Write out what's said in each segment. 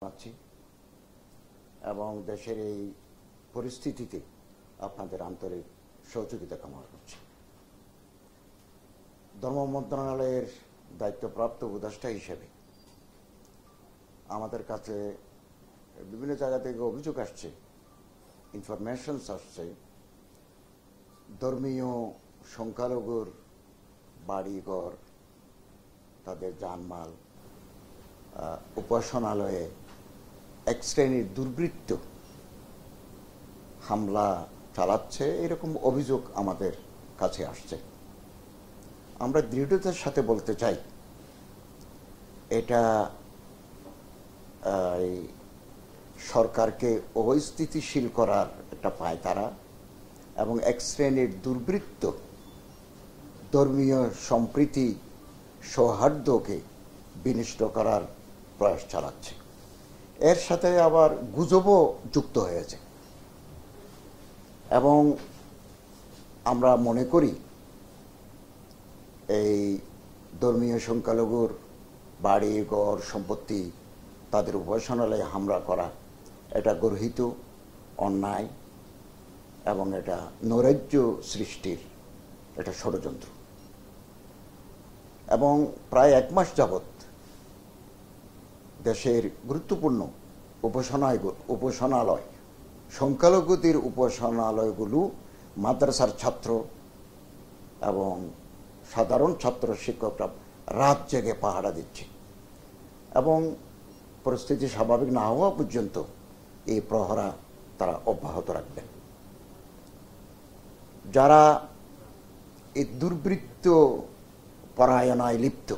আছি এবং দেশের এই পরিস্থিতিতে আপনাদের আন্তরিক সহযোগিতা কামনা করছি। ধর্ম মন্ত্রণালয়ের দায়িত্বপ্রাপ্ত উপদেষ্টা হিসেবে আমাদের কাছে বিভিন্ন জায়গা থেকে অভিযোগ আসছে, ইনফরমেশনস আসছে, ধর্মীয় সংখ্যালঘুর বাড়িঘর, তাদের জানমাল, উপাসনালয়ে এক শ্রেণীর দুর্বৃত্ত হামলা চালাচ্ছে, এরকম অভিযোগ আমাদের কাছে আসছে। আমরা দৃঢ়তার সাথে বলতে চাই, এটা সরকারকে অস্থিতিশীল করার একটা পায়তারা এবং এক শ্রেণীর দুর্বৃত্ত ধর্মীয় সম্প্রীতি সৌহার্দ্যকে বিনষ্ট করার প্রয়াস চালাচ্ছে। এর সাথে আবার গুজবও যুক্ত হয়েছে এবং আমরা মনে করি এই ধর্মীয় সংখ্যালঘুর বাড়ি ঘর সম্পত্তি, তাদের উপাসনালয়ে হামলা করা এটা গর্হিত, অন্যায় এবং এটা নৈরাজ্য সৃষ্টির এটা ষড়যন্ত্র। এবং প্রায় এক মাস যাবৎ দেশের গুরুত্বপূর্ণ উপাসনালয়, সংখ্যালঘুদের উপাসনালয়গুলো মাদ্রাসার ছাত্র এবং সাধারণ ছাত্র শিক্ষকরা রাত জেগে পাহারা দিচ্ছে এবং পরিস্থিতি স্বাভাবিক না হওয়া পর্যন্ত এই প্রহরা তারা অব্যাহত রাখবেন। যারা এই দুর্বৃত্ত পরায়ণায় লিপ্ত,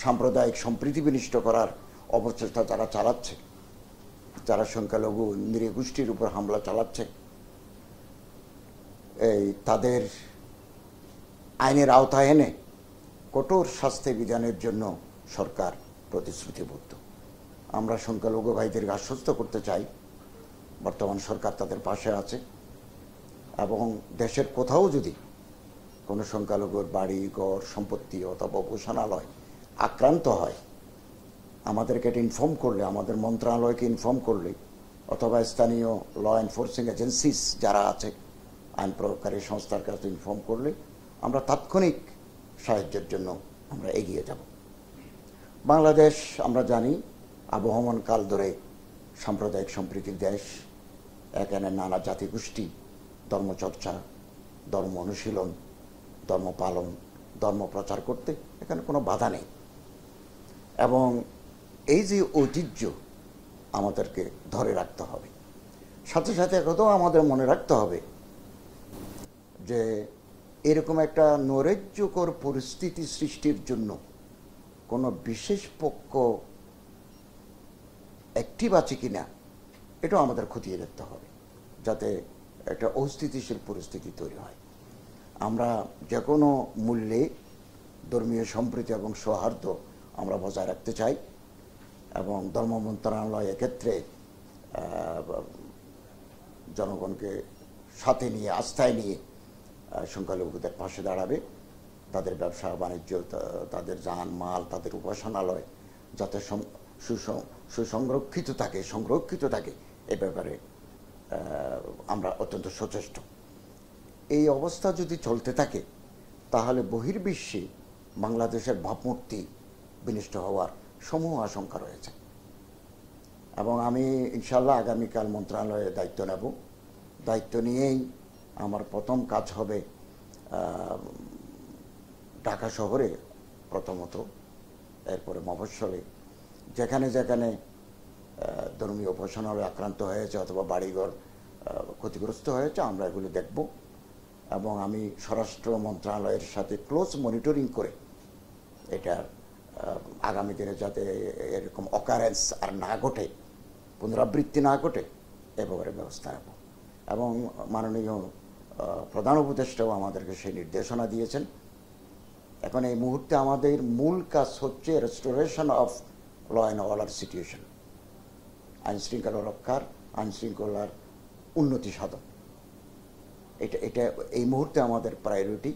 সাম্প্রদায়িক সম্প্রীতি বিনষ্ট করার অপচেষ্টা যারা চালাচ্ছে, যারা সংখ্যালঘু নৃগোষ্ঠীর উপর হামলা চালাচ্ছে, তাদের আইনের আওতায় এনে কঠোর শাস্তি বিধানের জন্য সরকার প্রতিশ্রুতিবদ্ধ। আমরা সংখ্যালঘু ভাইদেরকে আশ্বস্ত করতে চাই, বর্তমান সরকার তাদের পাশে আছে এবং দেশের কোথাও যদি কোনো সংখ্যালঘুর বাড়ি ঘর সম্পত্তি অথবা উপাসনালয় আক্রান্ত হয়, আমাদেরকে এটা ইনফর্ম করলে, আমাদের মন্ত্রণালয়কে ইনফর্ম করলে অথবা স্থানীয় ল এনফোর্সিং এজেন্সিস যারা আছে, আইন প্রয়োগকারী সংস্থার কাছে ইনফর্ম করলে আমরা তাৎক্ষণিক সাহায্যের জন্য আমরা এগিয়ে যাব। বাংলাদেশ আমরা জানি আবহমান কাল ধরে সাম্প্রদায়িক সম্প্রীতির দেশ। এখানে নানা জাতিগোষ্ঠী ধর্মচর্চা, ধর্ম অনুশীলন, ধর্ম পালন, ধর্ম প্রচার করতে এখানে কোনো বাধা নেই এবং এই যে ঐতিহ্য আমাদেরকে ধরে রাখতে হবে। সাথে সাথে একথাও আমাদের মনে রাখতে হবে যে এরকম একটা নৈরাজ্যকর পরিস্থিতি সৃষ্টির জন্য কোনো বিশেষ পক্ষ অ্যাক্টিভ আছে কিনা এটাও আমাদের খতিয়ে দেখতে হবে, যাতে একটা অস্থিতিশীল পরিস্থিতি তৈরি হয়। আমরা যে কোনো মূল্যে ধর্মীয় সম্প্রীতি এবং সৌহার্দ্য আমরা বজায় রাখতে চাই এবং ধর্ম মন্ত্রণালয় এক্ষেত্রে জনগণকে সাথে নিয়ে, আস্থায় নিয়ে সংখ্যালঘুদের পাশে দাঁড়াবে। তাদের ব্যবসা বাণিজ্য, তাদের জানমাল, তাদের উপাসনালয় যাতে সুসংরক্ষিত থাকে এ ব্যাপারে আমরা অত্যন্ত সচেষ্ট। এই অবস্থা যদি চলতে থাকে তাহলে বহির্বিশ্বে বাংলাদেশের ভাবমূর্তি বিনষ্ট হওয়ার সমূহ আশঙ্কা রয়েছে এবং আমি ইনশাল্লাহ আগামীকাল মন্ত্রণালয়ে দায়িত্ব নেব। দায়িত্ব নিয়েই আমার প্রথম কাজ হবে ঢাকা শহরে প্রথমত, এরপরে মফস্বলে যেখানে যেখানে ধর্মীয় উপাসনালয় আক্রান্ত হয়েছে অথবা বাড়িঘর ক্ষতিগ্রস্ত হয়েছে আমরা এগুলো দেখব এবং আমি স্বরাষ্ট্র মন্ত্রণালয়ের সাথে ক্লোজ মনিটরিং করে এটার আগামী দিনে যাতে এরকম অকারেন্স আর না ঘটে, পুনরাবৃত্তি না ঘটে, এ ব্যাপারে ব্যবস্থা নেব। এবং মাননীয় প্রধান উপদেষ্টাও আমাদেরকে সেই নির্দেশনা দিয়েছেন। এখন এই মুহূর্তে আমাদের মূল কাজ হচ্ছে restoration of law and order situation, আইনশৃঙ্খলা রক্ষার, আইনশৃঙ্খলার উন্নতি সাধন। এটা এই মুহূর্তে আমাদের প্রায়োরিটি।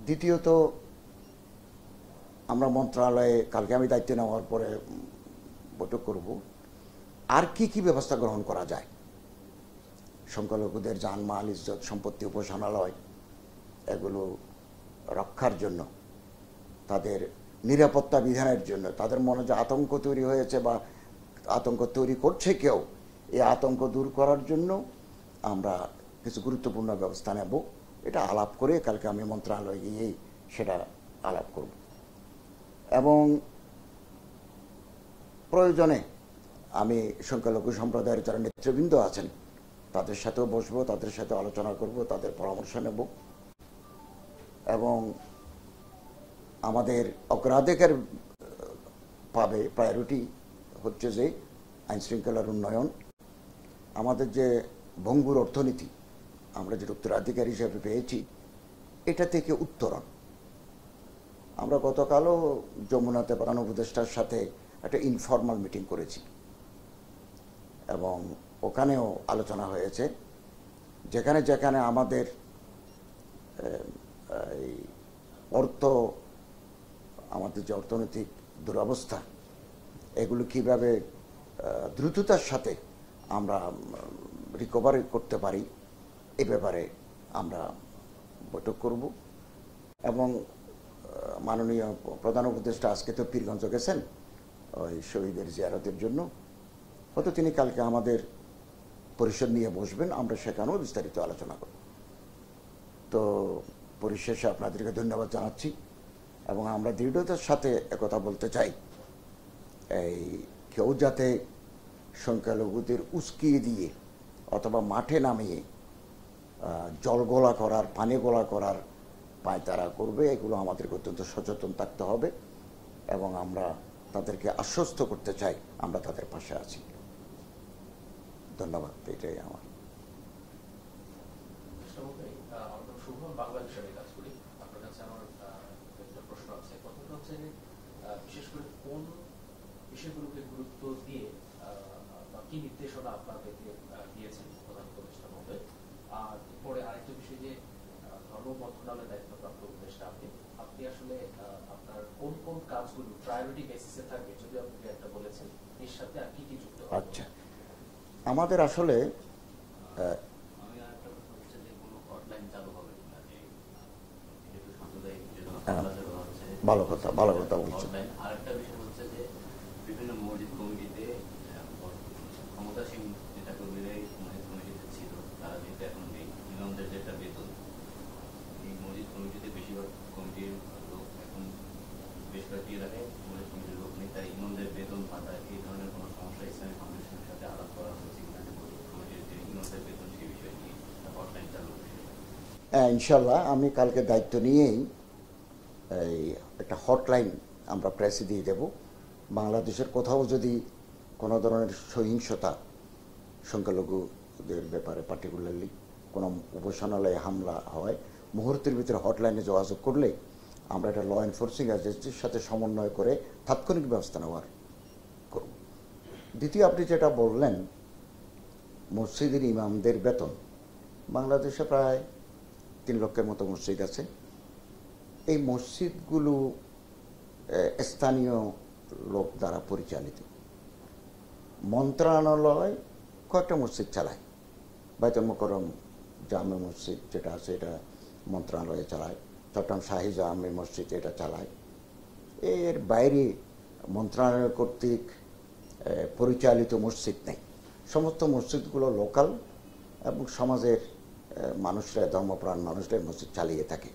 দ্বিতীয়ত আমরা মন্ত্রণালয়ে কালকে আমি দায়িত্ব নেওয়ার পরে বৈঠক করব, আর কি কি ব্যবস্থা গ্রহণ করা যায় সংখ্যালঘুদের জানমাল, ইজ্জত, সম্পত্তি, উপাসনালয় এগুলো রক্ষার জন্য, তাদের নিরাপত্তা বিধানের জন্য, তাদের মনে যে আতঙ্ক তৈরি হয়েছে বা আতঙ্ক তৈরি করছে কেউ, এই আতঙ্ক দূর করার জন্য আমরা কিছু গুরুত্বপূর্ণ ব্যবস্থা নেব। এটা আলাপ করে কালকে আমি মন্ত্রণালয়ে গিয়েই সেটা আলাপ করব এবং প্রয়োজনে আমি সংখ্যালঘু সম্প্রদায়ের যারা নেতৃবৃন্দ আছেন তাদের সাথেও বসবো, তাদের সাথে আলোচনা করব, তাদের পরামর্শ নেব এবং আমাদের অগ্রাধিকার পাবে, প্রায়োরিটি হচ্ছে যে আইনশৃঙ্খলার উন্নয়ন, আমাদের যে ভঙ্গুর অর্থনীতি আমরা যে উত্তরাধিকার হিসেবে পেয়েছি এটা থেকে উত্তরণ। আমরা গতকালও যমুনাতে প্রধান উপদেষ্টার সাথে একটা ইনফর্মাল মিটিং করেছি এবং ওখানেও আলোচনা হয়েছে যেখানে যেখানে আমাদের আমাদের যে অর্থনৈতিক দুরবস্থা এগুলো কিভাবে দ্রুততার সাথে আমরা রিকভারি করতে পারি এ ব্যাপারে আমরা বৈঠক করব এবং মাননীয় প্রধান উপদেষ্টা আজকে তো পীরগঞ্জ গেছেন ওই শহীদের জিয়ারতের জন্য, হয়তো তিনি কালকে আমাদের পরিষদ নিয়ে বসবেন, আমরা সেখানেও বিস্তারিত আলোচনা করব। তো পরিশেষে আপনাদেরকে ধন্যবাদ জানাচ্ছি এবং আমরা দৃঢ়তার সাথে একথা বলতে চাই, এই কেউ যাতে সংখ্যালঘুদের উস্কিয়ে দিয়ে অথবা মাঠে নামিয়ে জল গোলা করার, পানি গোলা করার পায়তারা করবে, এগুলো আমাদেরকে অত্যন্ত সচেতন থাকতে হবে এবং আমরা তাদেরকে আশ্বস্ত করতে চাই আমরা তাদের পাশে আছি। ধন্যবাদ, এটাই আমার। বিশেষ করে কোন বিষয়গুলোকে গুরুত্ব দিয়ে বা কি নির্দেশনা আপনাদেরকে দিয়েছেন প্রধান উপদেষ্টা মহোদয়? আর পরে আরেকটা বিষয় যে ধর্ম মন্ত্রণালয়ের দায়িত্বপ্রাপ্ত উপদেষ্টা আপনি আসলে আপনার কোন কোন কাজগুলো প্রায়োরিটি বেসিসে থাকবে যদি আপনি একটা বলেছেন, এর সাথে আর কি কি যুক্ত? আচ্ছা, আমাদের আসলে আমি আরেকটা কথা হচ্ছে যে কোনো হটলাইন চালু হবে কিনা, যে যেহেতু সাম্প্রদায়িক ভালো কথা বলছেন। আরেকটা বিষয় হচ্ছে যে বিভিন্ন মসজিদ কমিটিতে ক্ষমতাসীন নেতা কর্মীরাই মসজিদ কমিটিতে ছিল, তারা যেহেতু এখন নেই, ইমামদের যেটা বেতন, এই মসজিদ কমিটিতে বেশিরভাগ কমিটির লোক এখন বেশ কয়েকটি এলাকায় মসজিদ কমিটির লোক নেই, তাই ইমামদের বেতন ভাতা এই ধরনের কোনো সমস্যা ইসলামী ফাউন্ডেশনের সাথে আলাপ করা হয়েছে কিনা, মসজিদ কমিটির যে ইমামদের বেতন সেই বিষয় নিয়ে হটলাইন চালু হয়েছে? ইনশাল্লাহ আমি কালকে দায়িত্ব নিয়েই এই একটা হটলাইন আমরা প্রেসে দিয়ে দেব। বাংলাদেশের কোথাও যদি কোনো ধরনের সহিংসতা সংখ্যালঘুদের ব্যাপারে পার্টিকুলারলি কোনো উপাসনালয়ে হামলা হয়, মুহূর্তের ভিতরে হটলাইনে যোগাযোগ করলে আমরা একটা ল এনফোর্সিং এজেন্সির সাথে সমন্বয় করে তাৎক্ষণিক ব্যবস্থা নেওয়ার করব। দ্বিতীয়, আপনি যেটা বললেন মসজিদের ইমামদের বেতন, বাংলাদেশে প্রায় 3 লক্ষের মতো মসজিদ আছে। এই মসজিদগুলো স্থানীয় লোক দ্বারা পরিচালিত। মন্ত্রণালয় কয়েকটা মসজিদ চালায়, বাইতুল মোকাররম জামে মসজিদ যেটা আছে এটা মন্ত্রণালয়ে চালায়, চট্টগ্রাম শাহী জামে মসজিদ এটা চালায়। এর বাইরে মন্ত্রণালয় কর্তৃক পরিচালিত মসজিদ নেই। সমস্ত মসজিদগুলো লোকাল এবং সমাজের মানুষরা, ধর্মপ্রাণ মানুষরা মসজিদ চালিয়ে থাকে।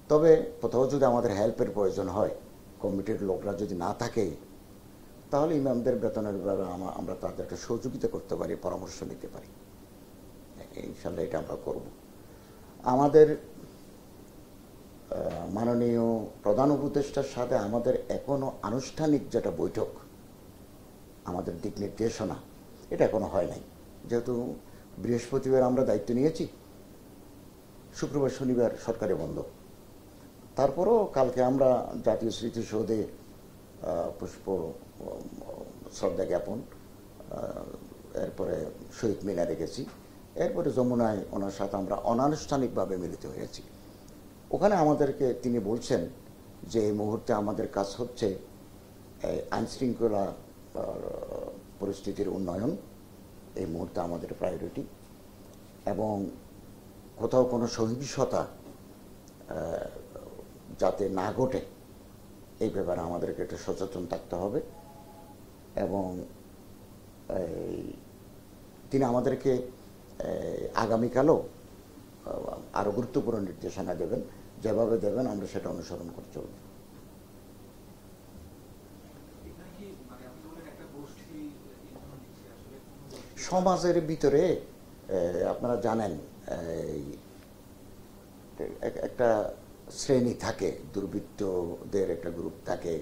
তবে কোথাও যদি আমাদের হেল্পের প্রয়োজন হয়, কমিটির লোকরা যদি না থাকে, তাহলে ইমামদের বেতনের ব্যাপারে আমরা তাদেরকে সহযোগিতা করতে পারি, পরামর্শ নিতে পারি। ইনশাল্লাহ এটা আমরা করব। আমাদের মাননীয় প্রধান উপদেষ্টার সাথে আমাদের এখনো আনুষ্ঠানিক যেটা বৈঠক, আমাদের দিক নির্দেশনা, এটা এখনো হয় নাই। যেহেতু বৃহস্পতিবার আমরা দায়িত্ব নিয়েছি, শুক্রবার শনিবার সরকারি বন্ধ। তারপরও কালকে আমরা জাতীয় স্মৃতিসৌধে পুষ্প শ্রদ্ধা জ্ঞাপন, এরপরে শহীদ মিনারে গেছি, এরপরে যমুনায় ওনার সাথে আমরা অনানুষ্ঠানিকভাবে মিলিত হয়েছি। ওখানে আমাদেরকে তিনি বলছেন যে এই মুহূর্তে আমাদের কাজ হচ্ছে আইন শৃঙ্খলা পরিস্থিতির উন্নয়ন, এই মুহূর্তে আমাদের প্রায়োরিটি, এবং কোথাও কোনো সহিংসতা যাতে না ঘটে এই ব্যাপারে আমাদেরকে একটু সচেতন থাকতে হবে। এবং তিনি আমাদেরকে আগামীকালও আরও গুরুত্বপূর্ণ নির্দেশনা দেবেন, যেভাবে দেবেন আমরা সেটা অনুসরণ করে চলব। সমাজের ভিতরে আপনারা জানেন একটা শ্রেণী থাকে, দুর্বৃত্তদের একটা গ্রুপ থাকে,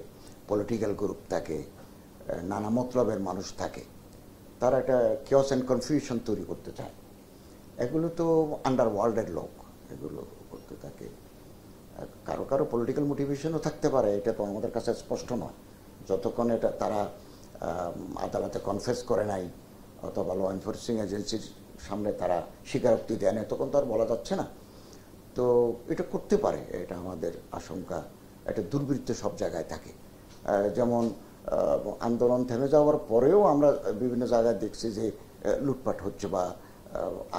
পলিটিক্যাল গ্রুপ থাকে, নানা মতলবের মানুষ থাকে, তারা একটা কিওস অ্যান্ড কনফিউশন তৈরি করতে চায়। এগুলো তো আন্ডারওয়ার্ল্ডের লোক, এগুলো করতে থাকে। কারো কারো পলিটিক্যাল মোটিভেশনও থাকতে পারে, এটা তো আমাদের কাছে স্পষ্ট নয়। যতক্ষণ এটা তারা আদালতে কনফেস করে নাই অথবা ল এনফোর্সিং এজেন্সির সামনে তারা স্বীকারোক্তি দেয় না, তখন তো আর বলা যাচ্ছে না। তো এটা করতে পারে, এটা আমাদের আশঙ্কা। একটা দুর্বৃত্ত সব জায়গায় থাকে। যেমন আন্দোলন থেমে যাওয়ার পরেও আমরা বিভিন্ন জায়গায় দেখছি যে লুটপাট হচ্ছে বা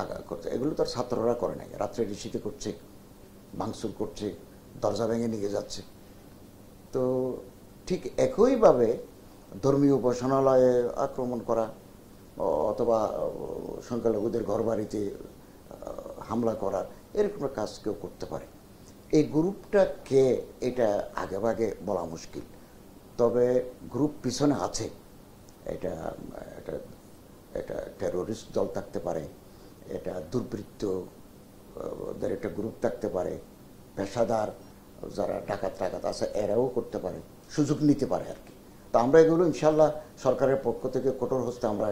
আগা করছে। এগুলো তো আর ছাত্ররা করে নাই, রাত্রে ঋষিতে করছে, ভাঙচুর করছে, দরজা ভেঙে নিয়ে যাচ্ছে। তো ঠিক একইভাবে ধর্মীয় উপাসনালয়ে আক্রমণ করা অথবা সংখ্যালঘুদের ঘরবাড়িতে হামলা করা, এরকম কাজ কেউ করতে পারে। এই গ্রুপটা কে এটা আগেভাগে বলা মুশকিল, তবে গ্রুপ পিছনে আছে। এটা এটা এটা টেরোরিস্ট দল থাকতে পারে, এটা দুর্বৃত্তদের একটা গ্রুপ থাকতে পারে, পেশাদার যারা ডাকাত আছে এরাও করতে পারে, সুযোগ নিতে পারে আর কি। তো আমরা এগুলো ইনশাল্লাহ সরকারের পক্ষ থেকে কঠোর হস্তে আমরা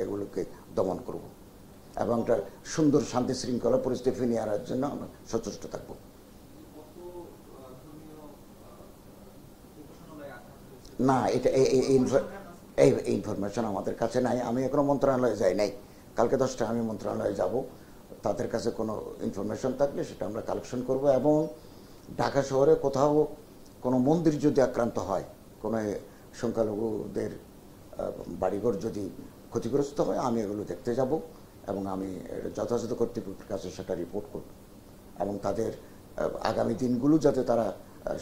এগুলোকে দমন করব এবং একটা সুন্দর শান্তি শৃঙ্খলা পরিস্থিতি ফিরিয়ে আনার জন্য আমরা সচেষ্ট থাকবো। না, এটা এই ইনফরমেশন আমাদের কাছে নাই। আমি এখনো মন্ত্রণালয়ে যাই নাই। কালকে 10টায় আমি মন্ত্রণালয়ে যাব। তাদের কাছে কোনো ইনফরমেশন থাকলে সেটা আমরা কালেকশন করব। এবং ঢাকা শহরে কোথাও কোনো মন্দির যদি আক্রান্ত হয়, কোনো সংখ্যালঘুদের বাড়িঘর যদি ক্ষতিগ্রস্ত হয়, আমি এগুলো দেখতে যাব এবং আমি যথাযথ কর্তৃপক্ষের কাছে সেটা রিপোর্ট করব এবং তাদের আগামী দিনগুলো যাতে তারা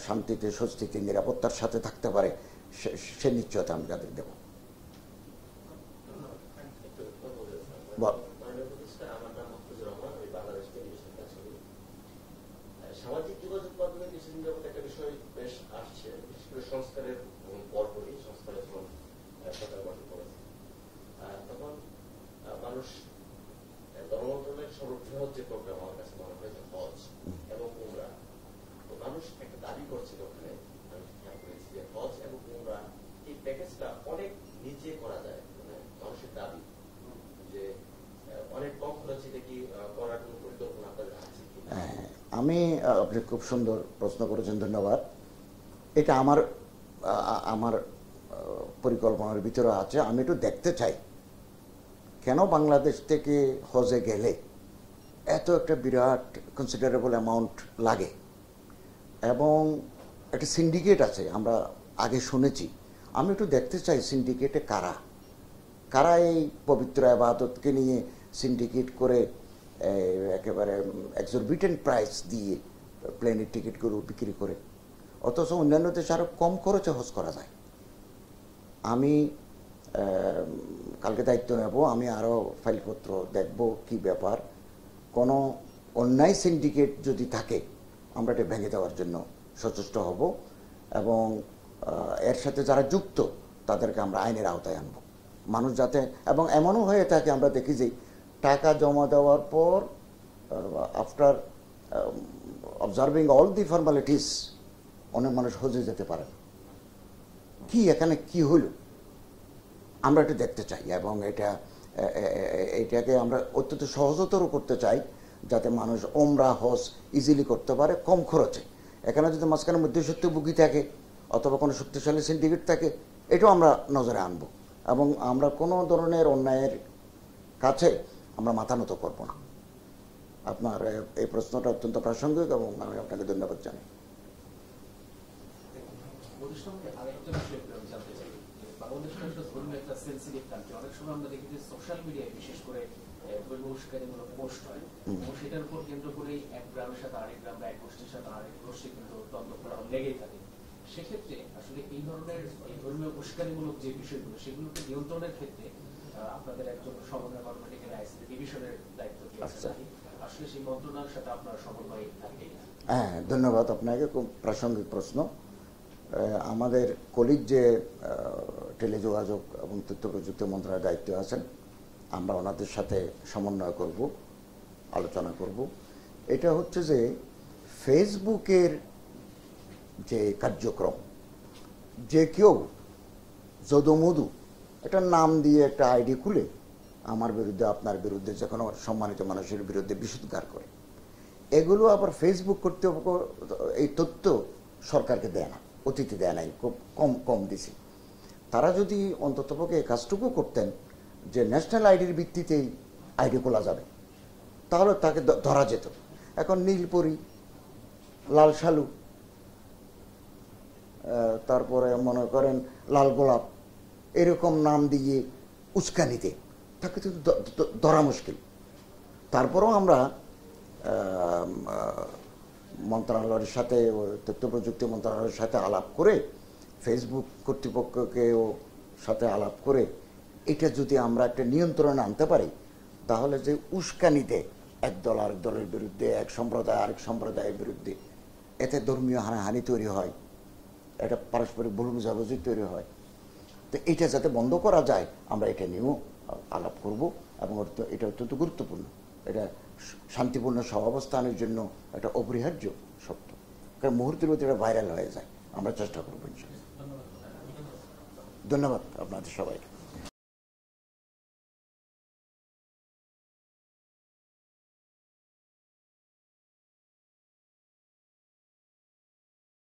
শান্তিতে, স্বস্তিতে, নিরাপত্তার সাথে থাকতে পারে সে নিশ্চয়তা আমি তাদের দেব। সামাজিক যোগাযোগ মাধ্যমে কিছুদিন যাবত একটা বিষয় বেশ আসছে, বিশেষ করে সংস্কারের পরপরই সংস্কার যখন সরকার গঠন করেছে, তখন মানুষ ধর্মমন্ত্রণালয়ের সর্ববৃহৎ যে প্রোগ্রাম আমার কাছে মনে হয় যে হজ এবং উমরা, তো মানুষ একটা দাবি করছিল ওখানে, আমি খেয়াল করেছি যে হজ এবং উমরা এই প্যাকেজটা অনেক নিচে করা যায়, মানে মানুষের দাবি যে অনেক কম খরচে দেখি করার কোন পরিকল্পনা আপনাদের আছে কি? আমি, আপনি খুব সুন্দর প্রশ্ন করেছেন, ধন্যবাদ। এটা আমার পরিকল্পনার ভিতরে আছে। আমি একটু দেখতে চাই কেন বাংলাদেশ থেকে হজে গেলে এত একটা বিরাট কনসিডারেবল অ্যামাউন্ট লাগে, এবং একটা সিন্ডিকেট আছে আমরা আগে শুনেছি। আমি একটু দেখতে চাই সিন্ডিকেটে কারা এই পবিত্র ইবাদতকে নিয়ে সিন্ডিকেট করে একেবারে এক্সরবিটেন্ট প্রাইস দিয়ে প্লেনের টিকিটগুলো বিক্রি করে, অথচ অন্যান্য দেশে আরও কম খরচে হজ করা যায়। আমি কালকে দায়িত্ব নেব, আমি আরও ফাইলপত্র দেখব কি ব্যাপার। কোনো অন্যায় সিন্ডিকেট যদি থাকে আমরা এটা ভেঙে দেওয়ার জন্য সচেষ্ট হব এবং এর সাথে যারা যুক্ত তাদেরকে আমরা আইনের আওতায় আনব। মানুষ যাতে, এবং এমনও হয়ে থাকে আমরা দেখি যে টাকা জমা দেওয়ার পর after observing all the formalities অনেক মানুষ হজে যেতে পারে। কি এখানে কি হলো আমরা এটা দেখতে চাই এবং এটাকে আমরা অত্যন্ত সহজতর করতে চাই যাতে মানুষ ওমরা হজ ইজিলি করতে পারে কম খরচে। এখানে যদি মাঝখানে মধ্যস্বত্বভোগী থাকে অথবা কোনো শক্তিশালী সিন্ডিকেট থাকে, এটাও আমরা নজরে আনব এবং আমরা কোনো ধরনের অন্যায়ের কাছে আমরা মাথা নত করব না। আপনার এই প্রশ্নটা অত্যন্ত প্রাসঙ্গিক এবং আমি আপনাকে ধন্যবাদ জানাই। প্রতিষ্ঠানকে আরেকটা বিষয় আমি জানতে চাই, বাংলাদেশটা একটা ধর্মীয় একটা সেন্সিটিভ কান্ট্রি। অনেক সময় আমরা দেখি যে সোশ্যাল মিডিয়ায় বিশেষ করে ধর্মীয় উস্কানিমূলক পোস্ট হয় এবং সেটার উপর কেন্দ্র করেই এক গ্রামের সাথে আরেক গ্রাম বা এক গোষ্ঠীর সাথে আরেক গোষ্ঠী কিন্তু দ্বন্দ্ব করা লেগেই থাকে। সেক্ষেত্রে আসলে এই ধরনের এই ধর্মীয় উস্কানিমূলক যে বিষয়গুলো সেগুলোকে নিয়ন্ত্রণের ক্ষেত্রে আপনাদের একজন সমন্বয় কর্মকর্তা আইসিটি ডিভিশনের দায়িত্ব দিয়েছেন, আসলে সেই মন্ত্রণালয়ের সাথে আপনার সমন্বয় থাকে? হ্যাঁ, ধন্যবাদ আপনাকে, খুব প্রাসঙ্গিক প্রশ্ন। আমাদের কলিগ যে টেলিযোগাযোগ এবং তথ্য প্রযুক্তি মন্ত্রণালয়ের দায়িত্বে আছেন, আমরা ওনাদের সাথে সমন্বয় করব, আলোচনা করব। এটা হচ্ছে যে ফেসবুকের যে কার্যক্রম, যে কেউ যদুমধু একটা নাম দিয়ে একটা আইডি খুলে আমার বিরুদ্ধে, আপনার বিরুদ্ধে, যে কোনো সম্মানিত মানুষের বিরুদ্ধে বিষোদ্গার করে, এগুলো আবার ফেসবুক কর্তৃপক্ষ এই তথ্য সরকারকে দেয় না, অতীতে দেয় নাই, খুব কম দিছে। তারা যদি অন্ততপক্ষে এই কাজটুকু করতেন যে ন্যাশনাল আইডির ভিত্তিতেই আইডি খোলা যাবে, তাহলে তাকে ধরা যেত। এখন নীলপরি, লাল শালু, তারপরে মনে করেন লাল গোলাপ, এরকম নাম দিয়ে উস্কানিতে তাকে তো ধরা মুশকিল। তারপরেও আমরা মন্ত্রণালয়ের সাথে, তথ্য প্রযুক্তি মন্ত্রণালয়ের সাথে আলাপ করে, ফেসবুক কর্তৃপক্ষকেও সাথে আলাপ করে, এটা যদি আমরা একটা নিয়ন্ত্রণে আনতে পারি, তাহলে যে উস্কানিতে এক দল আরেক দলের বিরুদ্ধে, এক সম্প্রদায় আরেক সম্প্রদায়ের বিরুদ্ধে, এতে ধর্মীয় হানাহানি তৈরি হয়, এটা পারস্পরিক ভুল বুঝাবুঝি তৈরি হয়। তো এটা যাতে বন্ধ করা যায়, আমরা এটা নিয়েও আলাপ করব। এবং এটা অত্যন্ত গুরুত্বপূর্ণ, এটা শান্তিপূর্ণ সহাবস্থানের জন্য একটা অপরিহার্য সত্য, কারণ মুহূর্তের মধ্যে এটা ভাইরাল হয়ে যায়। আমরা চেষ্টা করবো। ধন্যবাদ আপনাদের সবাইকে।